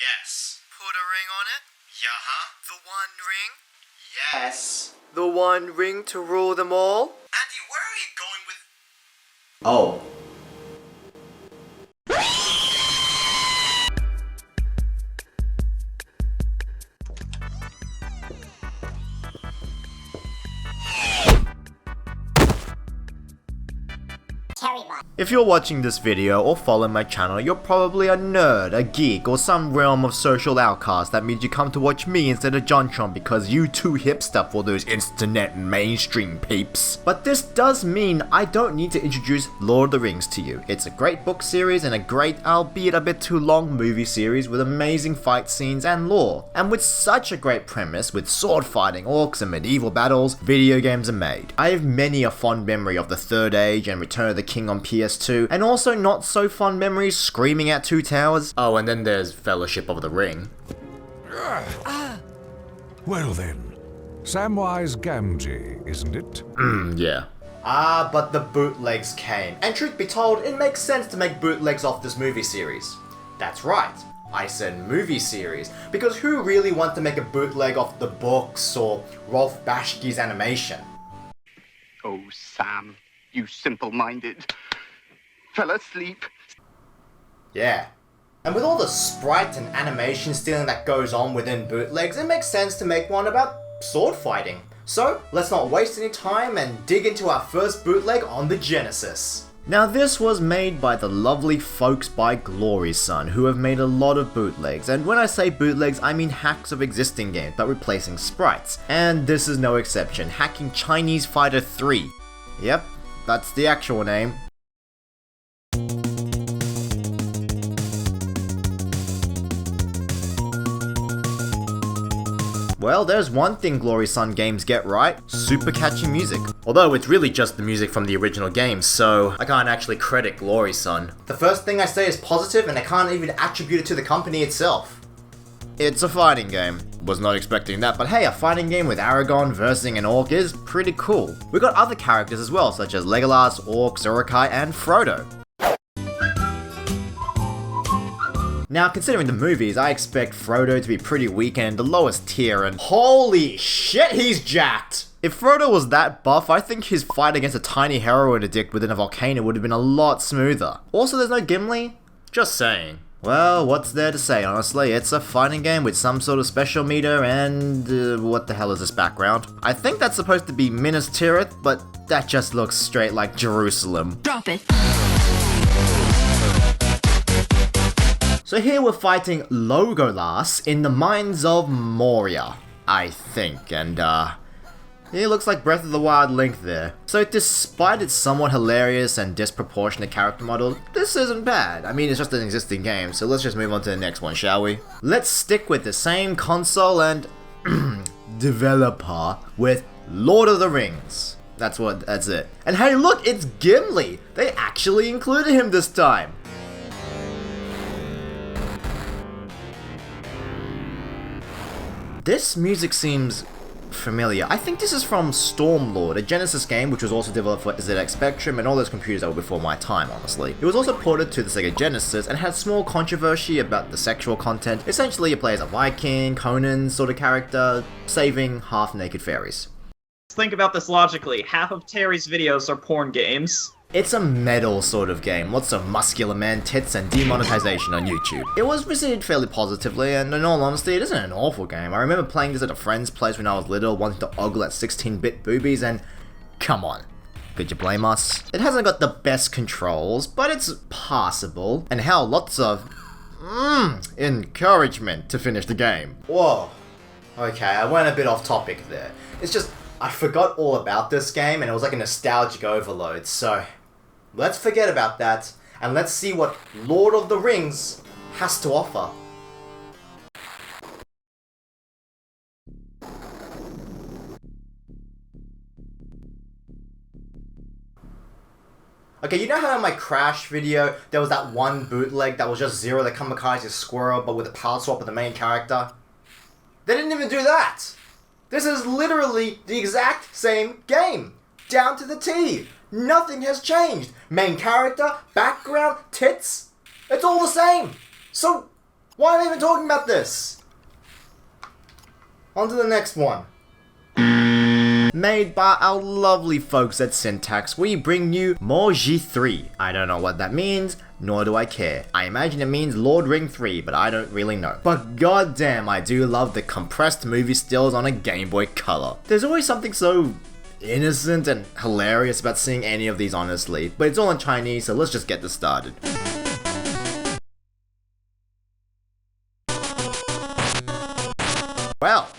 Yes. Put a ring on it? Yeah-huh. The One Ring? Yes. The One Ring to rule them all? Andy, where are you going with... Oh. TerryByte. If you're watching this video or following my channel, you're probably a nerd, a geek, or some realm of social outcast. That means you come to watch me instead of JonTron because you too hipster for those internet mainstream peeps. But this does mean I don't need to introduce Lord of the Rings to you. It's a great book series and a great, albeit a bit too long, movie series with amazing fight scenes and lore. And with such a great premise, with sword fighting, orcs and medieval battles, video games are made. I have many a fond memory of the Third Age and Return of the King on PS2, and also not so fond memories screaming at Two Towers. Oh, and then there's Fellowship of the Ring. Well then, Samwise Gamgee, isn't it? Yeah. But the bootlegs came. And truth be told, it makes sense to make bootlegs off this movie series. That's right. I said movie series, because who really wants to make a bootleg off the books or Rolf Bashki's animation? Oh, Sam, you simple-minded. Fell asleep. Yeah. And with all the sprite and animation stealing that goes on within bootlegs, it makes sense to make one about sword fighting. So, let's not waste any time and dig into our first bootleg on the Genesis. Now this was made by the lovely folks by Glory Sun, who have made a lot of bootlegs, and when I say bootlegs I mean hacks of existing games but replacing sprites, and this is no exception, hacking Chinese Fighter 3. Yep, that's the actual name. Well, there's one thing Glory Sun games get right, super catchy music. Although it's really just the music from the original game, so I can't actually credit Glory Sun. The first thing I say is positive and I can't even attribute it to the company itself. It's a fighting game. Was not expecting that, but hey, a fighting game with Aragorn versing an orc is pretty cool. We got other characters as well, such as Legolas, Orcs, Uruk-hai, and Frodo. Now, considering the movies, I expect Frodo to be pretty weak and the lowest tier, and holy shit, he's jacked! If Frodo was that buff, I think his fight against a tiny heroin addict within a volcano would have been a lot smoother. Also, there's no Gimli? Just saying. Well, what's there to say, honestly? It's a fighting game with some sort of special meter and... what the hell is this background? I think that's supposed to be Minas Tirith, but that just looks straight like Jerusalem. Drop it. So here we're fighting Legolas in the mines of Moria, I think, and it looks like Breath of the Wild Link there. So despite its somewhat hilarious and disproportionate character model, this isn't bad. I mean, it's just an existing game, so let's just move on to the next one, shall we? Let's stick with the same console and developer with Lord of the Rings. That's it. And hey look, it's Gimli! They actually included him this time! This music seems familiar. I think this is from Stormboard, a Genesis game which was also developed for ZX Spectrum and all those computers that were before my time, honestly. It was also ported to the Sega Genesis and had small controversy about the sexual content. Essentially, you play as a Viking, Conan sort of character, saving half-naked fairies. Think about this logically. Half of Terry's videos are porn games. It's a metal sort of game, lots of muscular man tits and demonetization on YouTube. It was received fairly positively, and in all honesty, it isn't an awful game. I remember playing this at a friend's place when I was little, wanting to ogle at 16-bit boobies, and come on, could you blame us? It hasn't got the best controls, but it's passable, and hell, lots of encouragement to finish the game. Whoa, okay, I went a bit off topic there. It's just, I forgot all about this game, and it was like a nostalgic overload, so... let's forget about that, and let's see what Lord of the Rings has to offer. Okay, you know how in my Crash video, there was that one bootleg that was just Zero the Kamikaze Squirrel, but with a power swap of the main character? They didn't even do that! This is literally the exact same game! Down to the T! Nothing has changed. Main character, background, tits. It's all the same. So, Why am I even talking about this? On to the next one. Made by our lovely folks at Syntax, we bring you Morji 3. I don't know what that means, nor do I care. I imagine it means Lord Ring 3, but I don't really know. But goddamn, I do love the compressed movie stills on a Game Boy Color. There's always something so innocent and hilarious about seeing any of these, honestly. But it's all in Chinese, so let's just get this started. Well,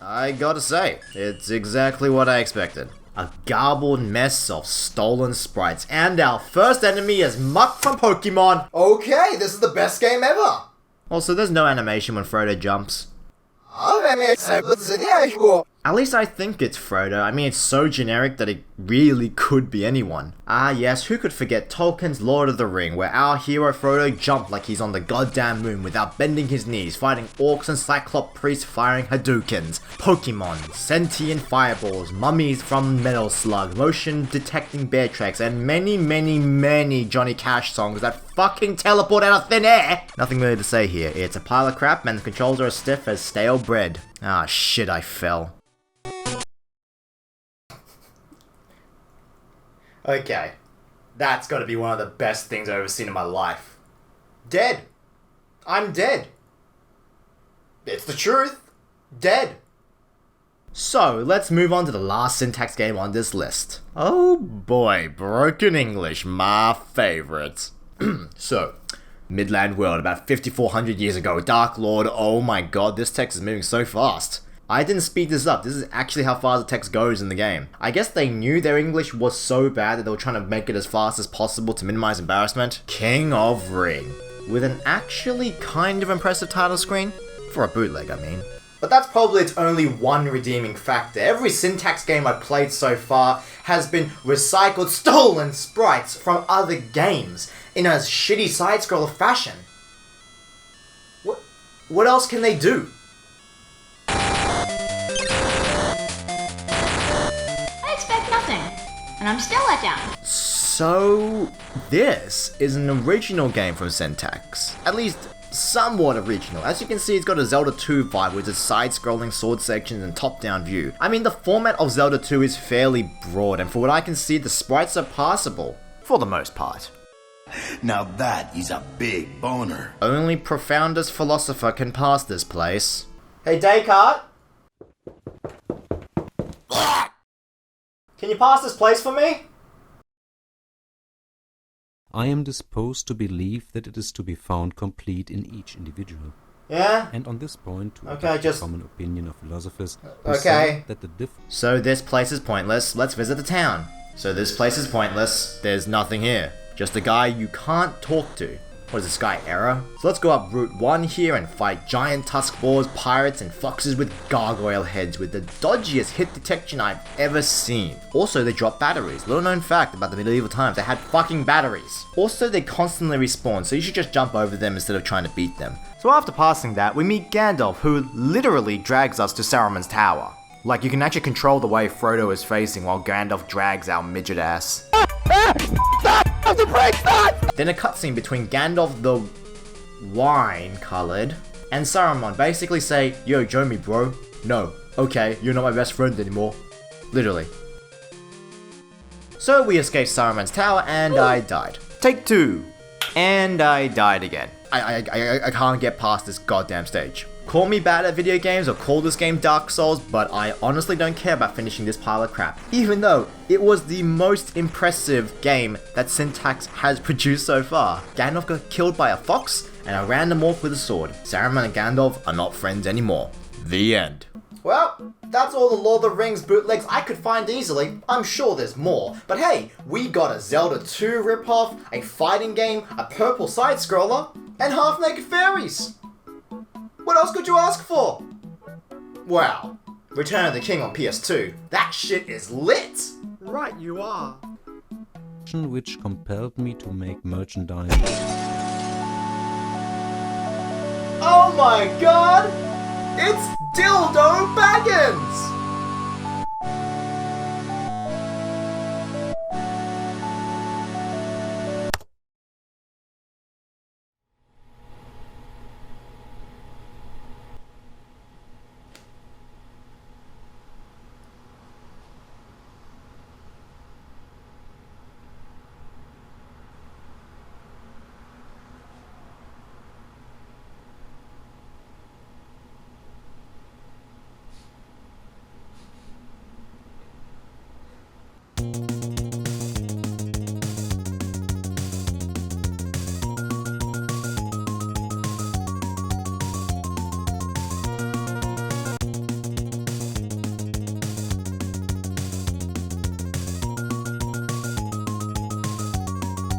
I gotta say, it's exactly what I expected. A garbled mess of stolen sprites, and our first enemy is Muck from Pokemon! Okay, this is the best game ever! Also, there's no animation when Frodo jumps. At least I think it's Frodo. I mean, it's so generic that it really could be anyone. Ah yes, who could forget Tolkien's Lord of the Ring, where our hero Frodo jumped like he's on the goddamn moon without bending his knees, fighting orcs and cyclop priests firing Hadoukens, Pokemon, sentient fireballs, mummies from Metal Slug, motion detecting bear tracks, and many Johnny Cash songs that fucking teleport out of thin air! Nothing really to say here. It's a pile of crap and the controls are as stiff as stale bread. Ah shit, I fell. Okay, that's gotta be one of the best things I've ever seen in my life. Dead. I'm dead. It's the truth. Dead. So, let's move on to the last Syntax game on this list. Oh boy, Broken English, my favorite. So, Midland World, about 5,400 years ago, Dark Lord, oh my god, this text is moving so fast. I didn't speed this up, this is actually how fast the text goes in the game. I guess they knew their English was so bad that they were trying to make it as fast as possible to minimize embarrassment. King of Ring. With an actually kind of impressive title screen. For a bootleg, I mean. But that's probably its only one redeeming factor. Every Syntax game I've played so far has been recycled, stolen sprites from other games in a shitty side-scroller fashion. What else can they do? And I'm still let down. So, this is an original game from Syntax. At least, somewhat original. As you can see, it's got a Zelda II vibe with its side-scrolling sword sections and top-down view. I mean, the format of Zelda II is fairly broad, and for what I can see, the sprites are passable. For the most part. Now that is a big boner. Only profoundest philosopher can pass this place. Hey, Descartes? Can you pass this place for me? I am disposed to believe that it is to be found complete in each individual. Yeah? And on this point, to okay, the common opinion of philosophers who okay. say that the So this place is pointless, let's visit the town. So this place is pointless, there's nothing here. Just a guy you can't talk to. What is this guy, error? So let's go up Route 1 here and fight giant tusk boars, pirates, and foxes with gargoyle heads with the dodgiest hit detection I've ever seen. Also, they drop batteries. Little known fact about the medieval times, they had fucking batteries. Also, they constantly respawn, so you should just jump over them instead of trying to beat them. So after passing that, we meet Gandalf, who literally drags us to Saruman's tower. Like, you can actually control the way Frodo is facing while Gandalf drags our midget ass. Then a cutscene between Gandalf the wine-coloured and Saruman basically say, yo, join me, bro. No. Okay, you're not my best friend anymore. Literally. So we escaped Saruman's tower and I died. Take 2. And I died again. I can't get past this goddamn stage. Call me bad at video games or call this game Dark Souls, but I honestly don't care about finishing this pile of crap. Even though it was the most impressive game that Syntax has produced so far. Gandalf got killed by a fox and a random orc with a sword. Saruman and Gandalf are not friends anymore. The end. Well, that's all the Lord of the Rings bootlegs I could find easily. I'm sure there's more. But hey, we got a Zelda II ripoff, a fighting game, a purple side-scroller, and half-naked fairies. What else could you ask for? Wow. Return of the King on PS2. That shit is lit! Right, you are. which compelled me to make merchandise. Oh my god! It's Dildo Baggins!